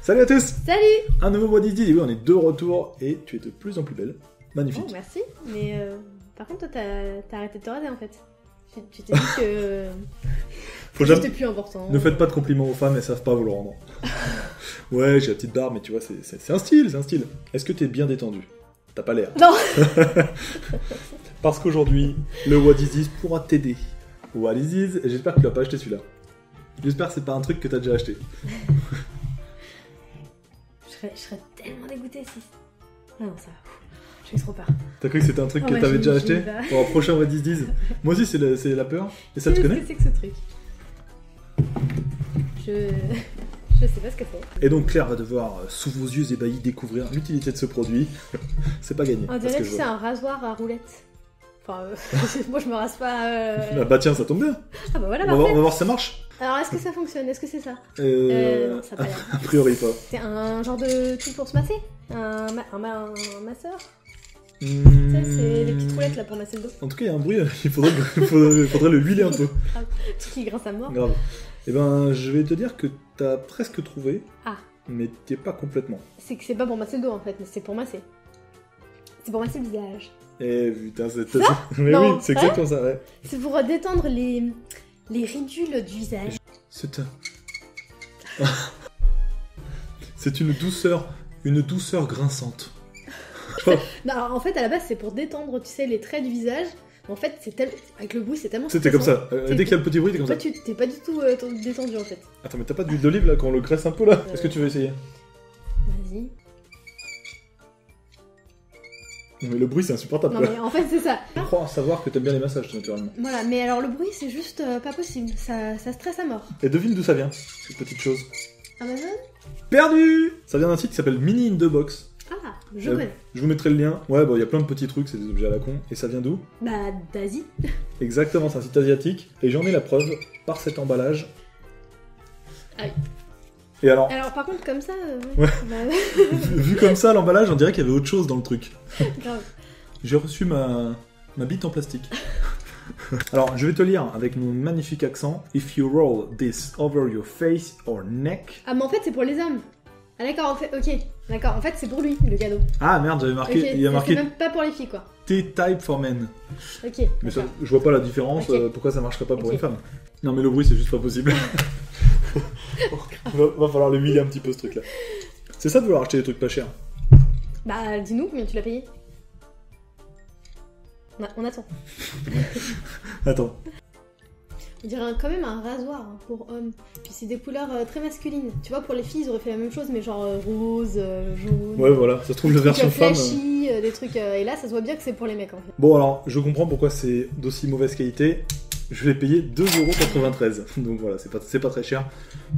Salut à tous. Salut. Un nouveau What Is This, et oui, on est de retour et tu es de plus en plus belle. Magnifique. Oh, merci. Mais par contre, toi, t'as arrêté de te raser en fait. Tu t'es dit que c'était plus important. Ne faites pas de compliments aux femmes, elles savent pas vous le rendre. Ouais, j'ai la petite barbe, mais tu vois, c'est un style, c'est un style. Est-ce que t'es bien détendu? T'as pas l'air. Non. Parce qu'aujourd'hui, le What Is This pourra t'aider. What Is This, et j'espère que tu vas pas acheter celui-là. J'espère que c'est pas un truc que t'as déjà acheté. Je serais tellement dégoûtée si... Ah non, ça... J'ai trop peur. T'as cru que c'était un truc que ouais, t'avais déjà acheté pas. pour un prochain What Is This? Moi aussi, c'est la peur. Et ça, tu connais? Qu'est-ce que c'est que ce truc? Je sais pas ce que c'est. Et donc Claire va devoir, sous vos yeux ébahis, découvrir l'utilité de ce produit. C'est pas gagné. On dirait que c'est un rasoir à roulettes. Enfin, moi je me rase pas... Ah bah tiens, ça tombe bien. Ah bah voilà, on va voir si ça marche. Alors est-ce que ça fonctionne? Est-ce que c'est ça? Non, ça a pas l'air. A priori pas. C'est un genre de truc pour se masser? Un masseur? Ça, c'est les petites roulettes là pour masser le dos. En tout cas, il y a un bruit, il faudrait le huiler un peu. Tout qui grince à mort. Grave. Et ben, je vais te dire que t'as presque trouvé, Ah. mais t'es pas complètement. C'est que c'est pas pour masser le dos en fait, mais c'est pour masser. C'est pour masser le visage. Eh putain, c'est ça? Mais non, oui, c'est exactement ça, ouais. C'est pour détendre les ridules du visage. C'est c'est une douceur grinçante. Non, alors, en fait, à la base, c'est pour détendre, tu sais, les traits du visage. Mais en fait, avec le bruit, c'est tellement C'était comme stressant. ça. Dès qu'il y a le petit bruit, t'es comme ça. Toi, t'es pas du tout détendu en fait. Attends, mais t'as pas d'huile d'olive là quand on le graisse un peu là? Est-ce que tu veux essayer? Vas-y. Non, mais le bruit, c'est insupportable. Non, mais en fait, c'est ça. Je crois savoir que t'aimes bien les massages, naturellement. Voilà, mais alors le bruit, c'est juste pas possible. Ça stresse à mort. Et devine d'où ça vient, cette petite chose. Amazon? Perdu! Ça vient d'un site qui s'appelle Mini in the Box. Ah, je connais. Je vous mettrai le lien. Ouais, bon, il y a plein de petits trucs, c'est des objets à la con. Et ça vient d'où? Bah, d'Asie. Exactement, c'est un site asiatique. Et j'en ai la preuve par cet emballage. Aïe. Et alors, par contre, comme ça... Ouais. Bah... vu comme ça, l'emballage, on dirait qu'il y avait autre chose dans le truc. Grave. J'ai reçu ma bite en plastique. Alors, je vais te lire avec mon magnifique accent. If you roll this over your face or neck... Ah, mais en fait, c'est pour les hommes. Ah d'accord, en fait, ok. D'accord, en fait, c'est pour lui, le cadeau. Ah merde, j'avais marqué... Okay. Il y a marqué C'est même pas pour les filles, quoi. T-type for men. Ok. Mais ça, je vois pas la différence, Okay. pourquoi ça marcherait pas pour Okay. une femme. Non mais le bruit c'est juste pas possible. va falloir le huiler un petit peu ce truc là. C'est ça de vouloir acheter des trucs pas chers. Bah, dis-nous combien tu l'as payé. On attend. Attends. On dirait quand même un rasoir pour hommes. Puis c'est des couleurs très masculines. Tu vois, pour les filles, ils auraient fait la même chose, mais genre rose, jaune... Ouais voilà, ça se trouve la version femme... flashy, des trucs... et là, ça se voit bien que c'est pour les mecs, en fait. Bon alors, je comprends pourquoi c'est d'aussi mauvaise qualité. Je l'ai payé 2,93€. Donc voilà, c'est pas très cher.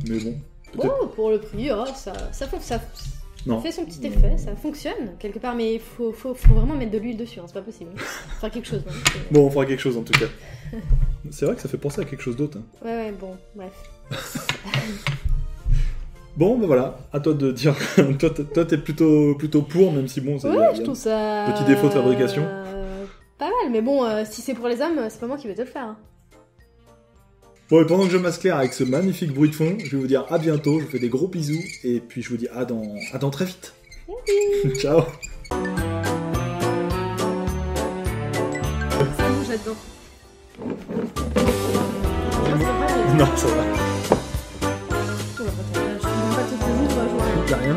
Mais bon, peut-être... Oh, pour le prix, oh, ça Non. fait son petit effet, ça fonctionne quelque part, mais il faut vraiment mettre de l'huile dessus, hein, c'est pas possible. Faut faire quelque chose. Hein, Bon, on fera quelque chose en tout cas. C'est vrai que ça fait penser à quelque chose d'autre. Hein. Ouais, bon, bref. Bon, ben voilà, à toi de dire. toi t'es plutôt pour, même si bon, c'est Ouais, je trouve ça... petit défaut de fabrication. Pas mal, mais bon, si c'est pour les hommes, c'est pas moi qui vais te le faire. Hein. Bon, et pendant que je masse Claire avec ce magnifique bruit de fond, je vais vous dire à bientôt, je vous fais des gros bisous, et puis je vous dis à dans très vite. Ciao. Ça bouge là-dedans. Non, ça va. Je peux même pas te poser, tu vas jouer. Y'a rien.